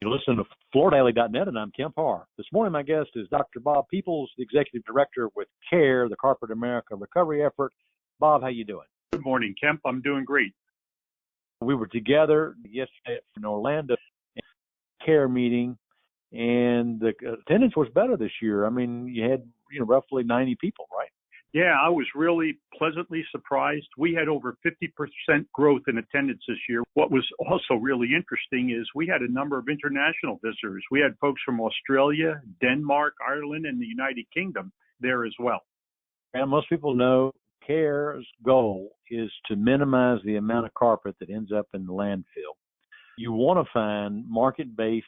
You listen to FloorDaily.net, and I'm Kemp Harr. This morning, my guest is Dr. Bob Peoples, the Executive Director with CARE, the Corporate America Recovery Effort. Bob, how you doing? Good morning, Kemp. I'm doing great. We were together yesterday in Orlando, CARE meeting, and the attendance was better this year. I mean, you had roughly 90 people, right? Yeah, I was really pleasantly surprised. We had over 50% growth in attendance this year. What was also really interesting is we had a number of international visitors. We had folks from Australia, Denmark, Ireland, and the United Kingdom there as well. And most people know CARE's goal is to minimize the amount of carpet that ends up in the landfill. You want to find market-based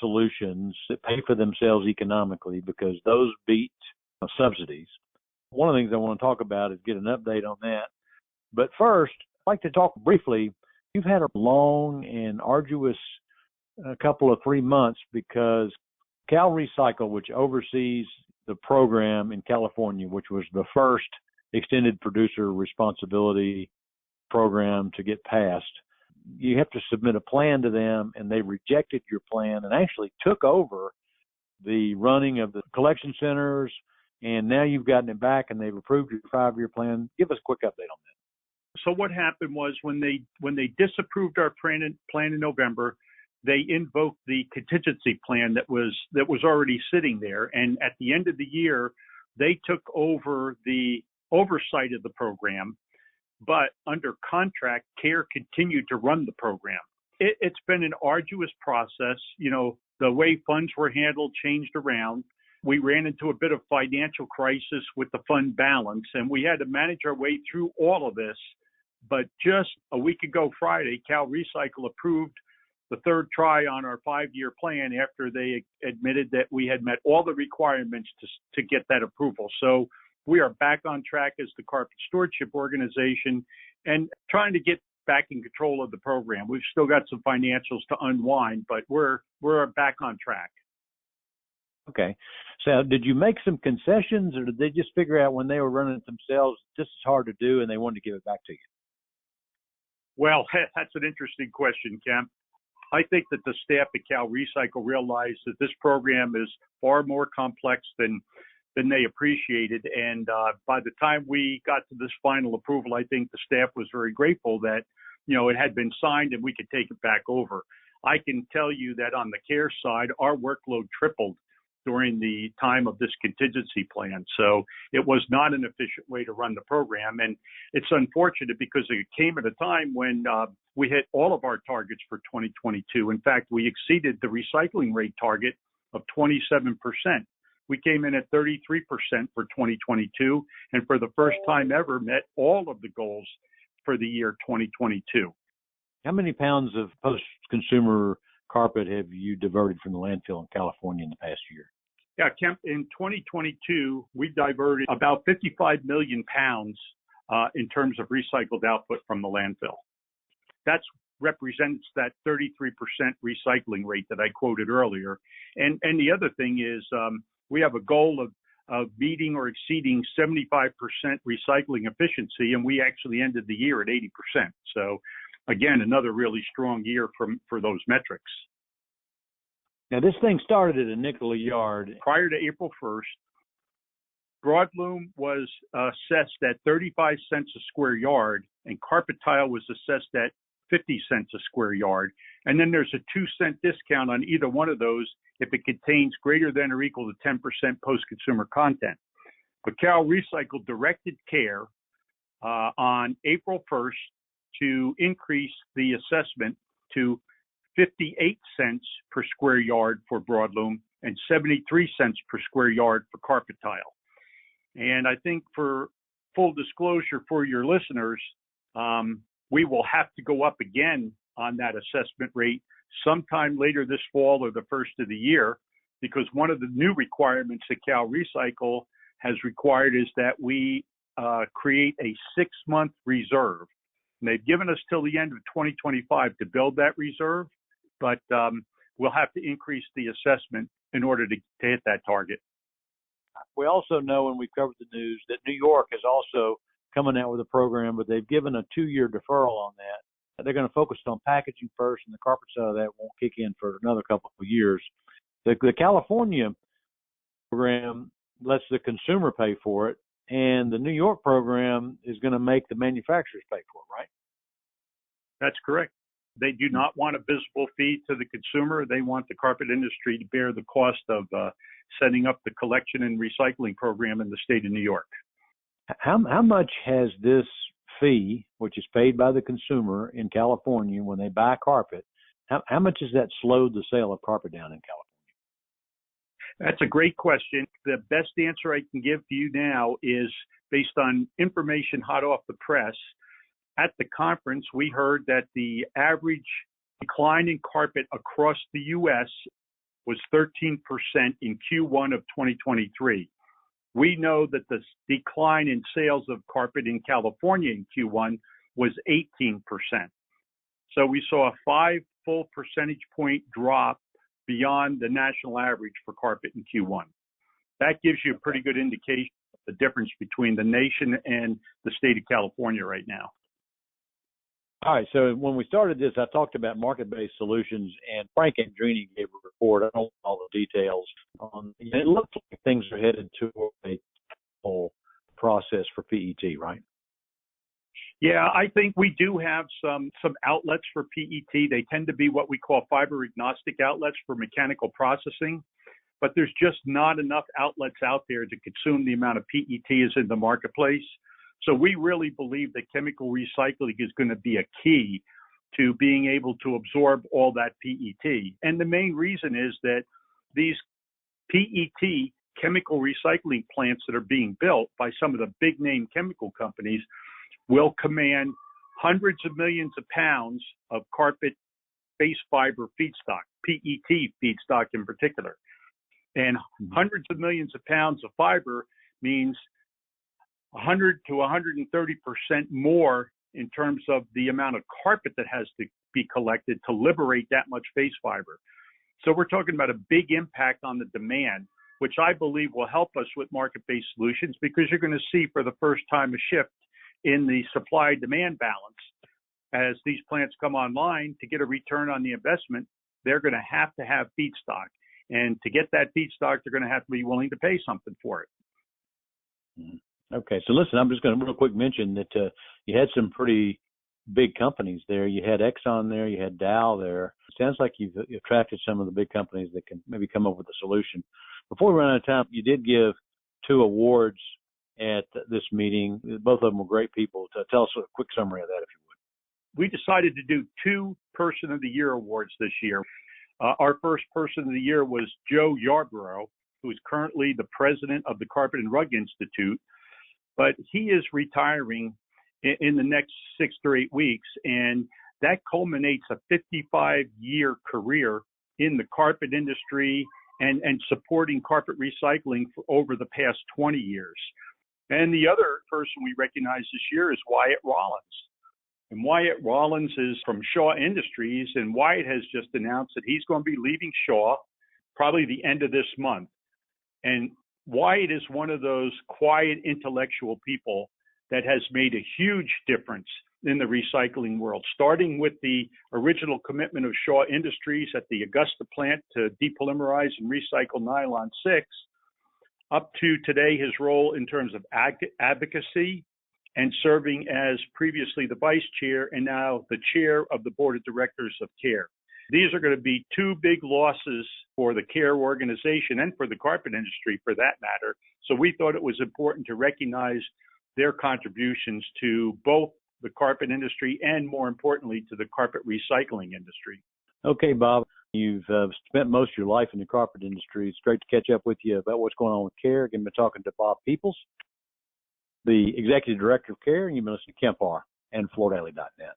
solutions that pay for themselves economically because those beat subsidies. One of the things I want to talk about is get an update on that. But first, I'd like to talk briefly. You've had a long and arduous couple of 3 months because Cal Recycle, which oversees the program in California, which was the first extended producer responsibility program to get passed, you have to submit a plan to them, and they rejected your plan and actually took over the running of the collection centers. And now you've gotten it back, and they've approved your 5-year plan. Give us a quick update on that. So what happened was when they disapproved our plan in November, they invoked the contingency plan that was already sitting there. And at the end of the year, they took over the oversight of the program, but under contract, CARE continued to run the program. It's been an arduous process. The way funds were handled changed around. We ran into a bit of financial crisis with the fund balance, and we had to manage our way through all of this. But just a week ago Friday, Cal Recycle approved the third try on our 5-year plan after they admitted that we had met all the requirements to get that approval. So we are back on track as the Carpet Stewardship Organization and trying to get back in control of the program. We've still got some financials to unwind, but we're back on track. Okay. So did you make some concessions, or did they just figure out when they were running it themselves, this is hard to do, and they wanted to give it back to you? Well, that's an interesting question, Kemp. I think that the staff at Cal Recycle realized that this program is far more complex than they appreciated. And by the time we got to this final approval, I think the staff was very grateful that, it had been signed and we could take it back over. I can tell you that on the CARE side, our workload tripled during the time of this contingency plan. So it was not an efficient way to run the program. And it's unfortunate because it came at a time when we hit all of our targets for 2022. In fact, we exceeded the recycling rate target of 27%. We came in at 33% for 2022, and for the first time ever met all of the goals for the year 2022. How many pounds of post-consumer carpet have you diverted from the landfill in California in the past year? Yeah, Kemp, in 2022, we diverted about 55 million pounds in terms of recycled output from the landfill. That represents that 33% recycling rate that I quoted earlier. And the other thing is we have a goal of meeting or exceeding 75% recycling efficiency, and we actually ended the year at 80%. So, again, another really strong year for those metrics. Now, this thing started at a nickel a yard. Prior to April 1st, broadloom was assessed at 35 cents a square yard, and carpet tile was assessed at 50 cents a square yard. And then there's a 2-cent discount on either one of those if it contains greater than or equal to 10% post-consumer content. But Cal Recycle directed CARE on April 1st to increase the assessment to 58 cents per square yard for broadloom and 73 cents per square yard for carpet tile. And I think for full disclosure for your listeners, we will have to go up again on that assessment rate sometime later this fall or the first of the year, because one of the new requirements that Cal Recycle has required is that we create a 6-month reserve. And they've given us till the end of 2025 to build that reserve, but we'll have to increase the assessment in order to hit that target. We also know, and we covered the news, that New York is also coming out with a program, but they've given a 2-year deferral on that. they're going to focus on packaging first, and the carpet side of that won't kick in for another couple of years. The California program lets the consumer pay for it, and the New York program is going to make the manufacturers pay for it, right? That's correct. They do not want a visible fee to the consumer. They want the carpet industry to bear the cost of setting up the collection and recycling program in the state of New York. How much has this fee, which is paid by the consumer in California when they buy carpet, how much has that slowed the sale of carpet down in California? That's a great question. The best answer I can give to you now is based on information hot off the press. At the conference, we heard that the average decline in carpet across the U.S. was 13% in Q1 of 2023. We know that the decline in sales of carpet in California in Q1 was 18%. So we saw a 5 full percentage point drop beyond the national average for carpet in Q1. That gives you a pretty good indication of the difference between the nation and the state of California right now. All right, so when we started this, I talked about market-based solutions, and Frank Andrini gave a report. I don't know all the details. It looks like things are headed to a whole process for PET, right? Yeah, I think we do have some outlets for PET. They tend to be what we call fiber agnostic outlets for mechanical processing, but there's just not enough outlets out there to consume the amount of PET is in the marketplace. So we really believe that chemical recycling is going to be a key to being able to absorb all that PET. And the main reason is that these PET chemical recycling plants that are being built by some of the big name chemical companies will command hundreds of millions of pounds of carpet-based fiber feedstock, PET feedstock in particular. And hundreds of millions of pounds of fiber means 100 to 130% more in terms of the amount of carpet that has to be collected to liberate that much face fiber. So we're talking about a big impact on the demand, which I believe will help us with market-based solutions, because you're going to see for the first time a shift in the supply-demand balance. As these plants come online, to get a return on the investment, they're going to have feedstock. And to get that feedstock, they're going to have to be willing to pay something for it. Okay, so listen, I'm just going to real quick mention that you had some pretty big companies there. You had Exxon there, you had Dow there. It sounds like you've attracted some of the big companies that can maybe come up with a solution. Before we run out of time, you did give 2 awards at this meeting. Both of them were great people. Tell us a quick summary of that, if you would. We decided to do 2 Person of the Year awards this year. Our first Person of the Year was Joe Yarborough, who is currently the president of the Carpet and Rug Institute. But he is retiring in the next 6 to 8 weeks, and that culminates a 55-year career in the carpet industry and supporting carpet recycling for over the past 20 years. And the other person we recognize this year is Wyatt Rollins. And Wyatt Rollins is from Shaw Industries, and Wyatt has just announced that he's going to be leaving Shaw probably the end of this month. And Wyatt is one of those quiet intellectual people that has made a huge difference in the recycling world, starting with the original commitment of Shaw Industries at the Augusta plant to depolymerize and recycle nylon 6, up to today his role in terms of advocacy and serving as previously the vice chair and now the chair of the board of directors of CARE. These are going to be 2 big losses for the CARE organization and for the carpet industry for that matter. So we thought it was important to recognize their contributions to both the carpet industry and, more importantly, to the carpet recycling industry. Okay, Bob, you've spent most of your life in the carpet industry. It's great to catch up with you about what's going on with CARE. Again, been talking to Bob Peoples, the executive director of CARE, and you've been listening to Kemp Harr and FloorDaily.net.